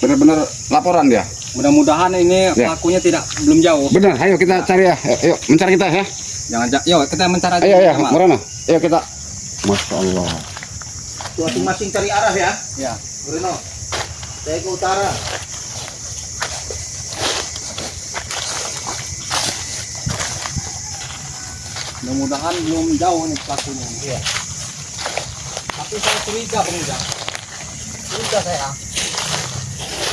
Benar-benar laporan dia. Mudah-mudahan ini Ya. pelakunya belum jauh. Benar, ayo kita cari ya. Ayo mencari kita ya. Yuk kita mencari aja. Ayo ya, Jamal. Morana. Ayo kita. Masya Allah. Masing-masing cari arah ya. Ya. Reno, saya ke utara. Mudah-mudahan belum jauh nih pelakunya. Iya. Tapi saya curiga pemuda. Curiga saya.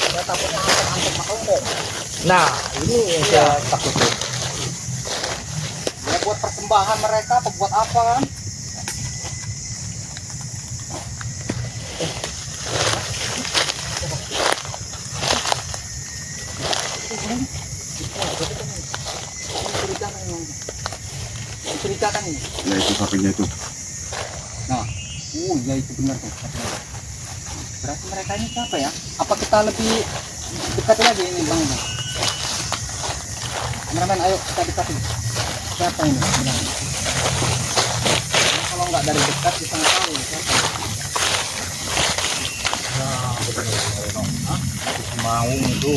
Saya takutnya angkat makhluk. Nah, ini yang saya takutin. Ya buat persembahan mereka atau buat apa kan? Ceritakan ini. Ya itu sapinya itu. Nah, ya itu benar tuh. Berarti mereka ini siapa ya? Apa kita lebih dekat lagi ini bang? Kameramen, ayo kita dekatin. Siapa ini sebenarnya? Kalau nggak dari dekat kita nggak tahu siapa. Nah, betul. Hah? Mau itu.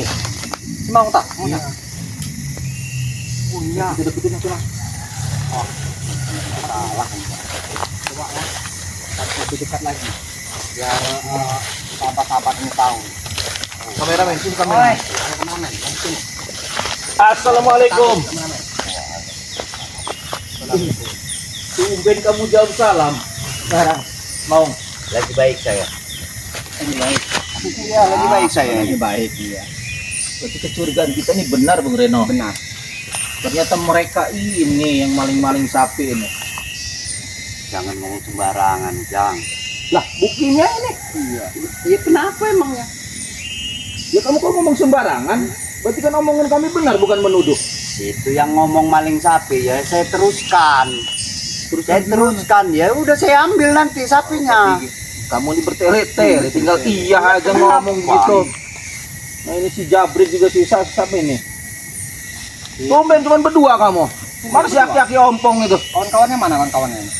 Si Maung tak? Mau tak? Oh iya. Deketin aja lah. Oh, salah. Coba ya. Kita lebih dekat lagi. Biar sahabat-sahabat ini tahu. Kameramen, sini Oi, kameramen. ayo kameramen, sini. Assalamualaikum. Kameramen. Tumben kamu jawab salam. Sekarang Mau? Lagi baik saya. lagi baik. Iya, lagi baik saya. Lagi baik, iya. Berarti kecurigaan kita ini benar, Bung Reno. Benar. Ternyata mereka ini yang maling-maling sapi ini. Jangan ngomong sembarangan, Jang. Lah, buktinya ini. Iya. Iya kenapa emangnya? Ya kamu kok ngomong sembarangan? Berarti kan omongan kami benar, bukan menuduh. Itu yang ngomong maling sapi ya saya teruskan. Saya teruskan ya udah saya ambil nanti sapinya. Kamu ini bertele-tele, tinggal iya aja ngomong Kenapa? gitu. Nah ini si Jabrik juga si siapa ini? Tumben cuma berdua kamu. Mana si aki-aki ompong itu? Kawan-kawannya mana kawan-kawannya ini?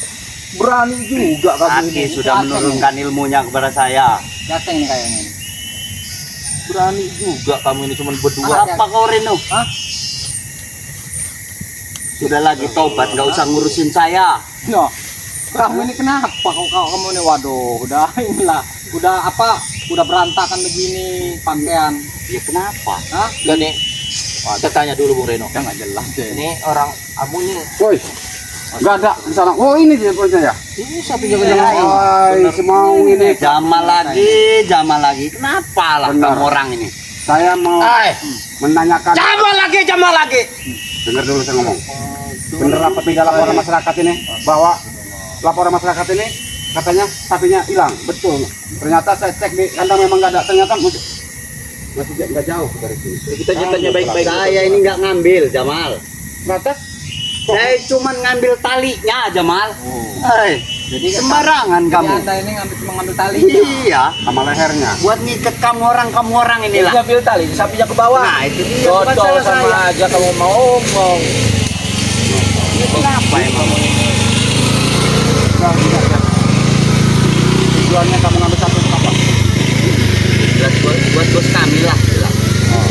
Berani juga kamu Aki ini. sudah menurunkan ilmunya kepada saya. Jateng nih kayaknya ini. Berani juga kamu ini cuma berdua. Apa kau Reno? Hah? Sudah lagi tobat, nggak usah ngurusin saya. Loh, kamu ini kenapa? Kamu ini waduh, udah inilah, udah apa? Udah berantakan begini pakaian. Ya kenapa? Hah? Dan nih, saya tanya dulu Bung Reno. Ya nggak jelas deh. Ini orang kamu ini, Woi. Enggak ada di sana. Oh, ini dia punya ya. ini sapinya Iya, jangan. Hai, semau ini. Jamal lagi. Kenapa lah Benar. kamu orang ini? Saya mau menanyakan. Jamal lagi. Dengar dulu saya ngomong. Bener apa tidak laporan masyarakat ini bahwa laporan masyarakat ini katanya sapinya hilang. Betul. Ternyata saya cek di kandang memang nggak ada. Ternyata masih nggak jauh dari sini. Kita tanya baik-baik. Saya ini nggak ngambil, Jamal. Batas. Saya cuma ngambil talinya, Jamal. Hei, Jadi sembarangan Jadi kamu. Anda ini cuma ngambil talinya. Iya, Sama lehernya. buat ngikat kamu orang Ini inilah. ambil tali, sapinya ke bawah. Nah, itu dia bukan Dodol salah sama saya. aja kamu mau ngomong. Kenapa emang? Tujuannya kamu ngambil sapi itu apa? Buat bos kami lah.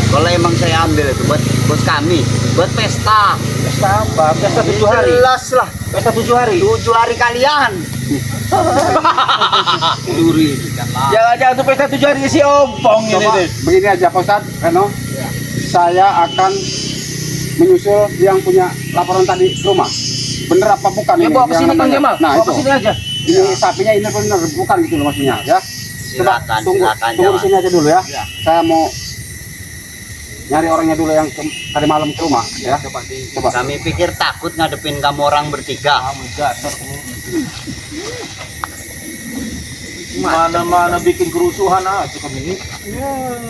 Kalau emang saya ambil itu buat bos kami, buat pesta. Pesta apa? Pesta 7 hari. Jelas lah. Pesta 7 hari. 7 hari kalian. Duri. Jangan-jangan tuh pesta 7 hari si ompong ini Coba deh. begini aja Pak Ustadz, Reno. Saya akan menyusul yang punya laporan tadi ke rumah. Bener apa bukan Ya ini? bawa ke yang sini Kang namanya? Jamal. Nah Bawa itu. ke sini aja. Ini sapinya ini bener bukan gitu loh maksudnya ya. Coba Silakan, tunggu silakan, di Jamal. sini aja dulu ya. Ya. Saya mau nyari orangnya dulu yang tadi malam ke rumah ya. Coba. Kami pikir takut ngadepin kamu orang bertiga. Kamu gasar. Mana-mana bikin kerusuhan aja kamu ini.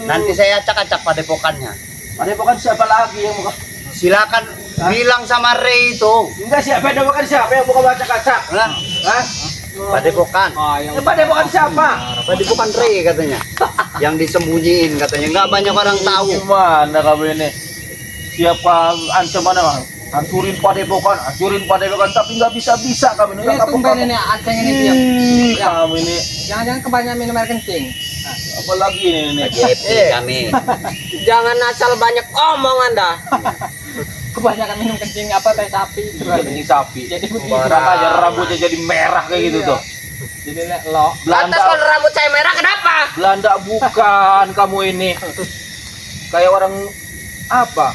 Nanti saya acak-acak padepokannya. Ada bukan siapa lagi yang buka? Silakan bilang sama Ray itu. Enggak siapa yang bukan siapa yang buka kaca-kaca? Hah? Hah? Padepokan. Ya pada bukan siapa? Padepokan Ray katanya. Yang disembunyiin katanya. Nggak banyak orang tahu. Gimana kamu ini? Siapa ancaman apa? Hancurin padepokan, tapi nggak bisa kamu ini. Ini tumben ini aceng ini diam. Kamu ini. Jangan-jangan kebanyakan minum air kencing. Apalagi ini. Lagi happy kami. Jangan asal banyak omong Anda. Kebanyakan minum kencing apa teh sapi. Kencing sapi. Jadi begitu. Makanya rambutnya jadi merah kayak gitu tuh. Jadi lo. Belanda. Lantas kalau rambut saya merah kenapa? Belanda bukan kamu ini. Kayak orang apa?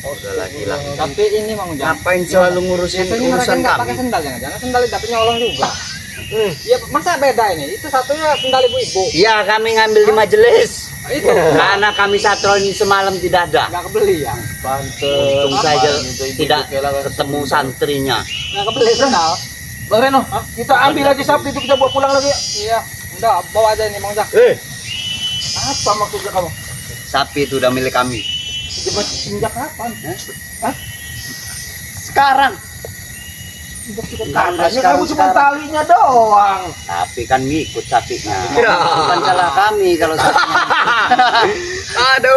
Udah lagi lah. Tapi ini Mang Ujang. Ngapain selalu ngurusin Biasanya mereka urusan nggak kami? pakai sendal jangan sendal tapi nyolong juga. Iya masa beda ini? Itu satunya sendal ibu-ibu. Iya, kami ngambil di majelis. Itu Karena kami satroni semalam tidak ada. nggak kebeli ya? Pantes. Untung saja Ibu-ibu tidak kayak ketemu santrinya. Nggak kebeli sendal. Bang Reno, kita ambil aja sapi itu kita bawa pulang lagi. Iya. Udah bawa aja ini Mang Ujang. Apa maksudnya kamu? Sapi itu udah milik kami. Sejak kapan? Sekarang. Katanya kamu cuma talinya doang. Tapi kan ngikut sapinya. Bukan salah kami kalau sapinya. Mana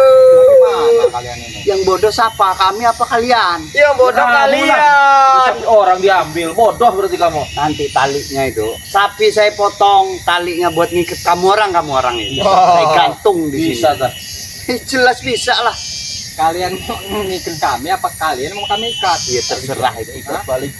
kalian ini? Yang bodoh siapa? Kami apa kalian? Yang bodoh Sapi orang diambil, bodoh berarti kamu. Nanti talinya itu. Sapi saya potong, talinya buat ngikat kamu orang itu. Oh, Saya gantung di Bisa sini. kan? Jelas bisa lah. Kalian mau ngikat kami apa kalian mau kami ikat? Iya terserah itu. Ikat balik.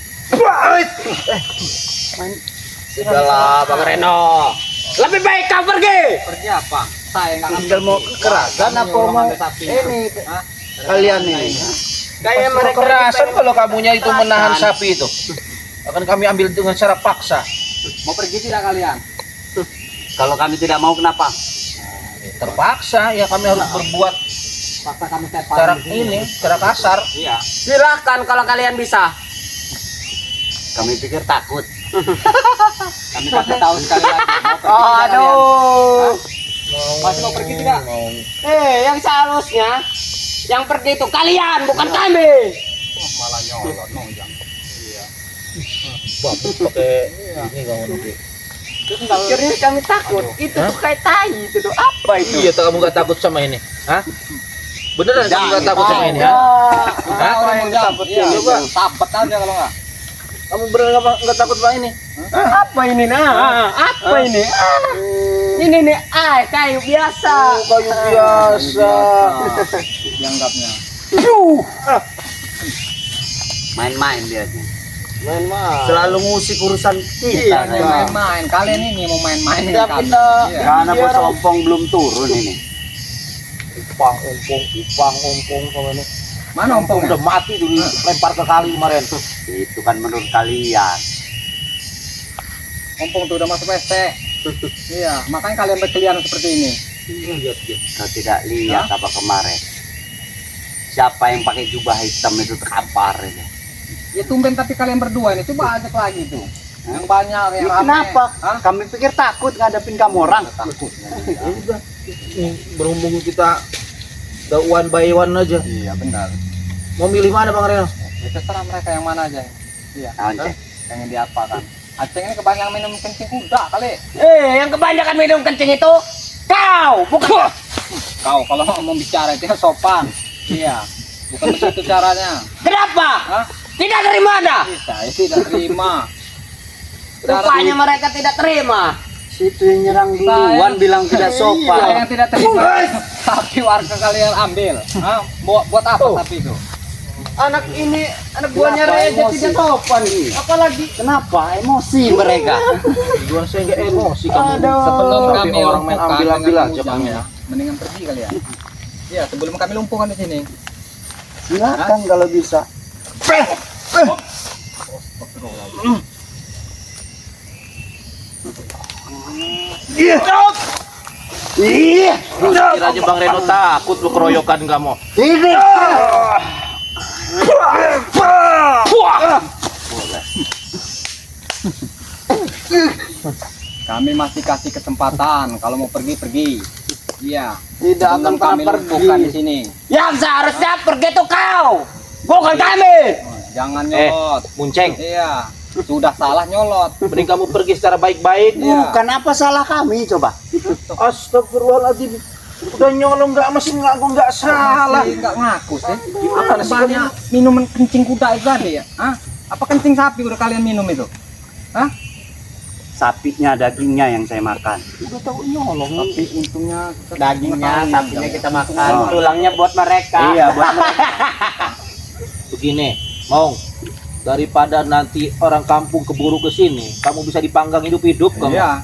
Sudahlah Bang Reno. Lebih baik kau pergi. Pergi apa? Saya nggak Tinggal mau kekerasan apa mau ini Hah? kalian ini. Kayak mereka Kekerasan kalau kamunya itu menahan sapi itu. Akan kami ambil dengan cara paksa. mau pergi tidak kalian? Kalau kami tidak mau kenapa? Terpaksa ya kami harus berbuat Paksa kami cara ini, cara kasar. Iya. Silahkan kalau kalian bisa. Kami pikir takut. Kami kasih tahu sekali lagi. Mau pergi Oh, tidak kalian? aduh. Masih mau pergi tidak? Mau Yang seharusnya yang pergi itu kalian bukan kami. Malah nyolot Ujang. pakai ini kamu nanti. Akhirnya kami takut. Itu tuh kayak tai itu tuh apa itu? Iya, kamu gak takut sama ini? Hah? Beneran kamu gak takut sama ini? Ha? Hah? Orang yang takut ya. Coba. Sabet aja kalau enggak. Kamu beneran gak takut sama ini? Apa ini Apa ini? Ini nih kayu biasa. Oh, kayu biasa. Dianggapnya. Main-main biasanya. Main-main. Selalu ngusik urusan Iya, kita. main-main. Kalian ini mau main-main Setiap dengan kami. kita Iya. Karena bos ompong belum turun ini. upang ompong sama ini. Mana ompongnya? Udah mati tuh dilempar ke kali kemarin. Itu kan menurut kalian. Ompong tuh udah masuk ST. Iya, makanya kalian berkeliaran seperti ini. Kau tidak lihat apa kemarin? Siapa yang pakai jubah hitam itu terkampar itu? Ya tumben tapi kalian berdua ini coba ajak lagi tuh. Yang banyak yang Ya, rame. kenapa? Hah? Kami pikir takut ngadepin kamu orang. Berhubung kita udah one by one aja. Iya, benar. Mau milih mana Bang Reno? Ya, terserah mereka yang mana aja. Iya. Aceh. Pengen diapakan? Aceh ini kebanyakan minum kencing kuda kali. Yang kebanyakan minum kencing itu kau, bukan Kau kalau mau bicara itu sopan. Iya. Bukan begitu caranya. kenapa? Hah? Tidak terima Anda? Saya tidak terima. Rupanya mereka tidak terima. Situ yang nyerang duluan bilang tidak Saya sopan. yang tidak terima. Tapi warga kalian ambil. Hah? Buat apa tapi itu? Anak ini, anak buahnya Kenapa Reja emosi? tidak sopan. Apalagi Kenapa? Emosi mereka. Tujuan saya nggak emosi kamu. Sebelum Tapi kami orang main lumpuhkan ambil-ambil dengan aja Ujang kamu. ya, mendingan pergi kalian. Iya, sebelum kami lumpuhkan di sini. Silakan kalau bisa. Iya. Kira aja Bang Reno takut lu keroyokan kamu. Ini. Kami masih kasih kesempatan kalau mau pergi pergi. Iya. Tidak akan Sebelum kami pernah lumpuhkan di pergi. sini. yang seharusnya pergi itu kau, bukan kami. Jangan nyolot. Munceng, Iya. Sudah salah nyolot. mending kamu pergi secara baik-baik. Iya. Bukan apa salah kami coba. Astagfirullahaladzim. Udah nyolong nggak masih ngaku nggak salah. Masih nggak ngaku sih. Gimana sih Banyak minuman kencing kuda itu tadi ya? Hah? Apa kencing sapi udah kalian minum itu? Hah? sapinya, dagingnya yang saya makan. Udah tahu nyolong. Tapi untungnya Dagingnya, sapinya kita makan, Oh. tulangnya buat mereka. Iya, buat mereka. Begini, Mong, daripada nanti orang kampung keburu ke sini, kamu bisa dipanggang hidup-hidup kamu. Iya,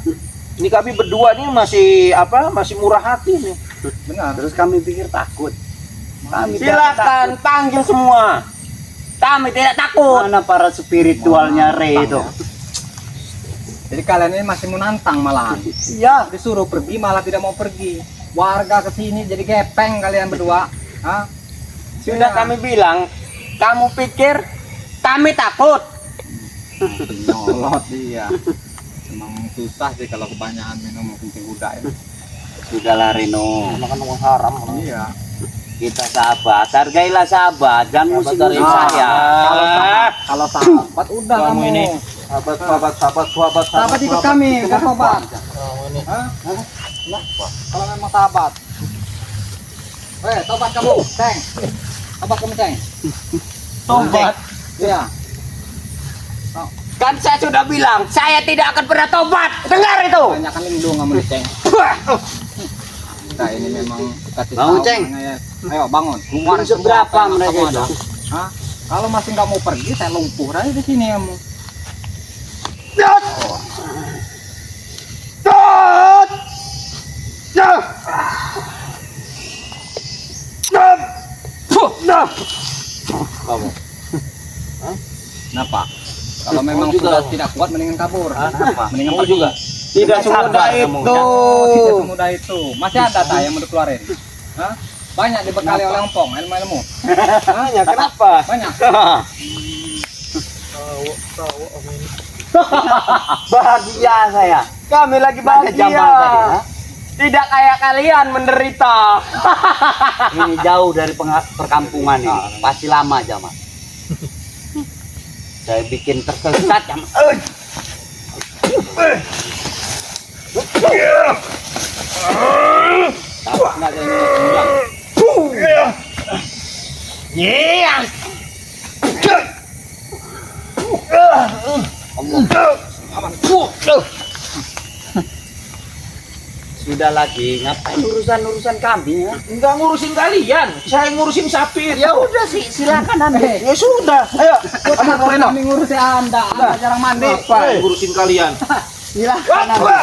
Ini kami berdua nih masih murah hati nih. benar. Terus kami pikir takut. Kami Silakan panggil semua. Kami tidak takut. Mana para spiritualnya Re itu? Jadi kalian ini masih menantang malahan. Iya. Disuruh pergi malah tidak mau pergi. Warga kesini jadi gepeng kalian berdua. Hah? Sudah kami bilang, kamu pikir kami takut? Nyolot dia. Emang susah sih kalau kebanyakan minum kencing kuda ya. Sudahlah Reno. Makan uang haram. Iya. Kita sahabat, hargailah sahabat, jangan musik-musik Ah, saya. Kalau sahabat udah Kamu kamu. ini. Sahabat. Ikut kami, bertobat. Hah? Kalau memang sahabat. Tobat kamu, Ceng. Tobat kamu, Ceng. Tobat. Iya. Kan saya sudah bilang, saya tidak akan pernah tobat. Dengar itu. Banyak kan lindung kamu nih, Ceng. Kita ini memang kasih Bangun, tahu Ceng. makanya. Ayo bangun, keluar Masuk semua berapa apa yang mereka kamu itu? ada. Hah? Kalau masih nggak mau pergi, saya lumpur aja di sini kamu. Kamu. Kenapa? Kalau memang juga sudah kamu. tidak kuat, mendingan kabur. Kenapa? Mendingan Kamu pergi. juga. Tidak semudah semudah kamu. itu. Oh, tidak semudah itu. Masih ada tak yang mau dikeluarin? Hah? Banyak dibekali oleh empong, ilmu-ilmu. Hanya kenapa? Banyak. Bahagia saya. Kami lagi Mana Jamal tadi, bahagia. ha? Tidak kayak kalian menderita. Ini jauh dari perkampungan ini. Pasti lama Jamal. Saya bikin tersesat Jamal. Nggak ada yang bilang. Iya. Sudah lagi ngapain urusan kami ya? Enggak ngurusin kalian, saya ngurusin sapi. Ya udah sih, silakan Anda. Ya sudah, ayo. Kamu Reno. Kami ngurusi Anda jarang mandi. Apa ngurusin kalian? Silakan Anda.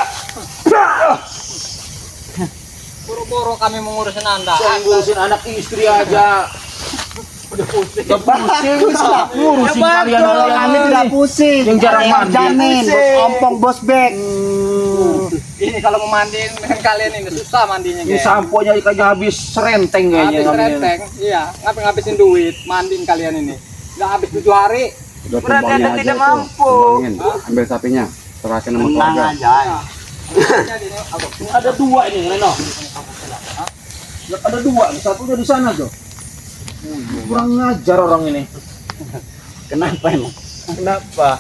Buru-buru kami mengurusin Anda. Saya ngurusin anak istri aja. Udah pusing. Ngurusin kalian Kalau kami tidak pusing. Yang jarang Ada mandi. jamin, bos ompong, bos bek. Ini kalau mau mandiin dengan kalian ini susah mandinya, Ini geng. sampo-nya kayaknya habis serenteng kayaknya. Habis renteng, iya, ngabisin duit, mandiin kalian ini. Nggak habis 7 hari. Berarti Anda tidak mampu. Ambil sapinya, serahkan sama Tenang keluarga. aja. Jadi ini, Ada dua ini, Reno. Ada dua, satunya di sana tuh. Kurang ngajar orang ini. Kenapa emang? Kenapa?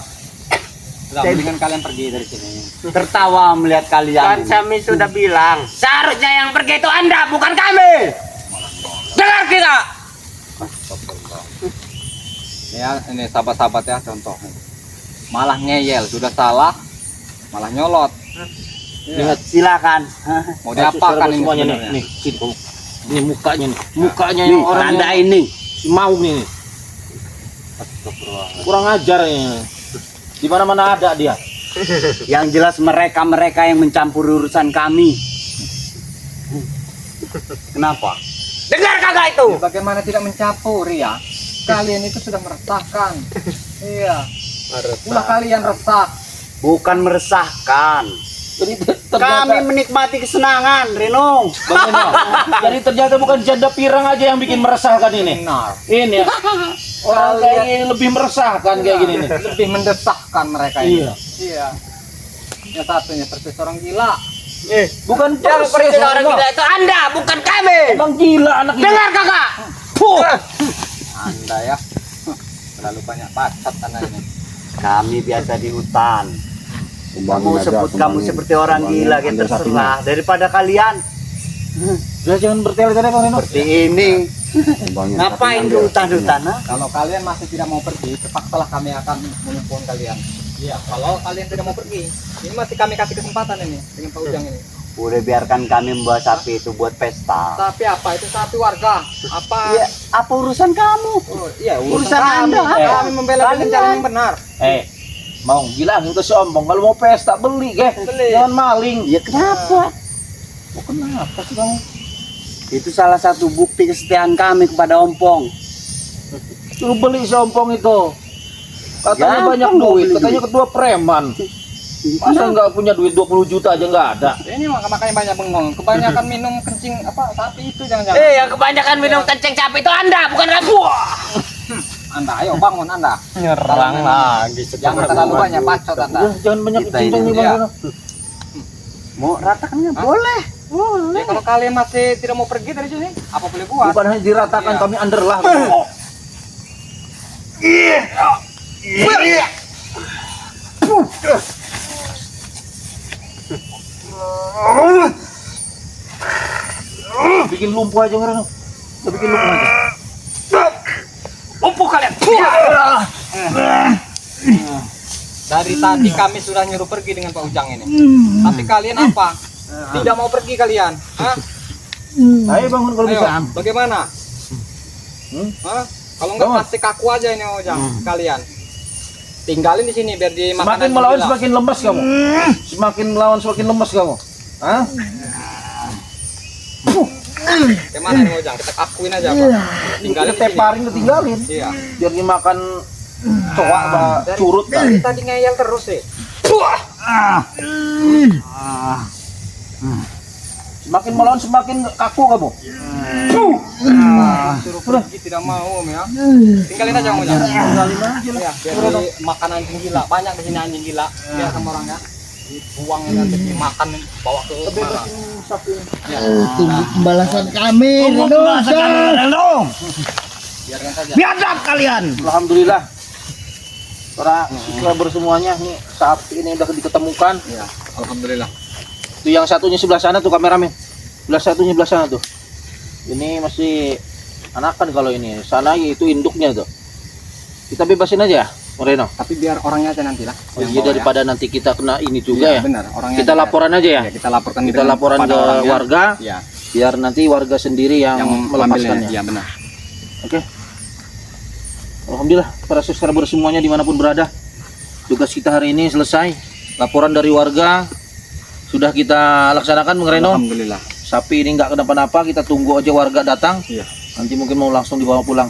Udah, mendingan kalian pergi dari sini. Tertawa melihat Kan kalian. kami sudah bilang, seharusnya yang pergi itu Anda, bukan kami. Dengar kita. Ya, ini sahabat-sahabat ya contoh. Malah ngeyel, sudah salah, malah nyolot. Lihat Silakan. Mau diapakan ini semuanya nih, sebenarnya? nih, sini kamu. Ini mukanya nih, mukanya Nih, yang orang tanda yang ini. si mau nih. Kurang ajar ini. Di mana-mana ada dia. Yang jelas mereka yang mencampur urusan kami. Kenapa? Dengar kagak itu? Ya, bagaimana tidak mencampur ya? Kalian itu sudah meresahkan. Iya. Ulah kalian resah. Bukan meresahkan. Jadi Kami menikmati kesenangan, Reno. Jadi ternyata bukan janda pirang aja yang bikin meresahkan ini. Benar. Ini ya. Orang kayak gini lebih meresahkan kayak gini nih. Lebih mendesahkan mereka ini. Iya. Iya. Yang satunya persis orang gila. Bukan Yang persis pergi orang Reno. gila itu Anda, bukan kami. Emang gila anak ini. Dengar kagak? Anda ya. Terlalu banyak pacat anak ini. Kami biasa di hutan. Kamu Sumbangin aja, sebut kamu sumbangin. seperti orang Sumbangin, gila, gitu ambil sapinya. terserah. Daripada kalian Udah jangan bertele-tele Bang Reno. seperti ini. Sumbangin Ngapain sapinya, di ambil hutan-hutan? Ha? Kalau kalian masih tidak mau pergi, terpaksalah kami akan mengumpulkan kalian. Iya, kalau kalian tidak mau pergi, ini masih kami kasih kesempatan ini dengan Pak Ujang ini. Udah biarkan kami membawa sapi itu buat pesta. Sapi apa? Itu sapi warga. Apa? Ya, apa urusan kamu? Oh, iya, Urusan kami. Anda. Kami membela dengan jalan yang benar. Mau bilangin ke si Ompong kalau mau pesta beli, Beli. jangan maling. Ya kenapa? Oh, kenapa sih kamu? Itu salah satu bukti kesetiaan kami kepada Ompong. Suruh beli si Ompong itu. Katanya Gampang banyak mau duit, beli katanya ketua preman. Masa nggak punya duit 20 juta aja nggak ada? Ini makanya banyak bengong. Kebanyakan minum kencing apa sapi itu jangan-jangan. Yang kebanyakan minum kencing sapi itu Anda, bukan aku. Anda, ayo bangun Anda. Nyerang lagi. Jangan terlalu banyak bacot Anda. Jangan banyak Kita cincang ini, nih iya. Bang. Mau ratakannya boleh. Ya, kalau kalian masih tidak mau pergi dari sini, apa boleh buat? Bukan hanya diratakan, Iya. kami underlah. Bikin lumpuh aja ngerang. Udah bikin lumpuh aja. Lumpuh kalian. Dari tadi kami sudah nyuruh pergi dengan Pak Ujang ini. Tapi kalian apa? Tidak mau pergi kalian? Hah? Ayo bangun kalau Ayo, bisa. bagaimana? Hah? Kalau nggak Bangun. pasti kaku aja ini Ujang kalian. Tinggalin di sini biar dimakan. Semakin anjing melawan gila. semakin lemas kamu. Semakin melawan semakin lemas kamu. Hah? Gimana nih Ujang? Kita kakuin aja Pak. Tinggalin di sini. Teparin ketinggalin. Iya. Biar dimakan coak curut Dari kali. tadi ngeyel terus sih. Semakin melawan semakin kaku kamu. Suruh pergi tidak mau ya. Tinggalin aja Ujang. Tinggalin aja lah. Ya, biar dimakan anjing gila. Banyak di sini anjing gila. Biar sama orangnya. Dibuang nanti dimakan bawa ke mana. Tunggu pembalasan kami, Reno. Biarkan saja. Biadab kalian. Alhamdulillah. Para subscriber semuanya nih sapi ini udah diketemukan. Ya, alhamdulillah. Itu yang satunya sebelah sana tuh kameramen. Sebelah satunya sebelah sana tuh. Ini masih anakan kalau ini. Sana itu induknya tuh. Kita bebasin aja ya, Moreno. Tapi biar orangnya aja nanti lah. Oh iya, daripada nanti kita kena ini juga ya. Benar, orangnya. Kita aja. laporan aja ya. Ya, kita laporkan Kita dengan- laporan kepada ke orangnya. warga Ya, biar nanti warga sendiri yang, yang melepaskannya. Iya benar. Oke. Alhamdulillah para subscriber semuanya dimanapun berada. Tugas kita hari ini selesai. Laporan dari warga sudah kita laksanakan, Bang Reno. Alhamdulillah. Sapi ini nggak kenapa-napa, kita tunggu aja warga datang. Iya. Nanti mungkin mau langsung dibawa pulang.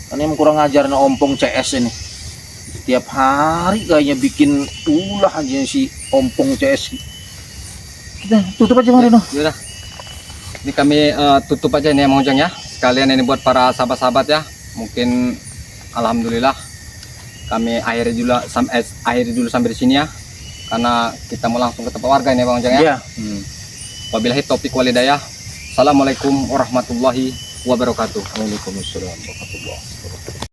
Ini emang kurang ajar nih Ompong CS ini. Setiap hari kayaknya bikin ulah aja si Ompong CS. Kita tutup aja, Bang Reno. Yaudah. Ini kami tutup aja ini ya Mang Ujang ya. Sekalian ini buat para sahabat-sahabat ya. Mungkin alhamdulillah kami akhiri dulu sampai di sini ya. Karena kita mau langsung ke tempat warga ini Bang Ujang ya. Iya. Wabillahi taufiq walhidayah. Assalamualaikum warahmatullahi wabarakatuh. Waalaikumsalam warahmatullahi wabarakatuh.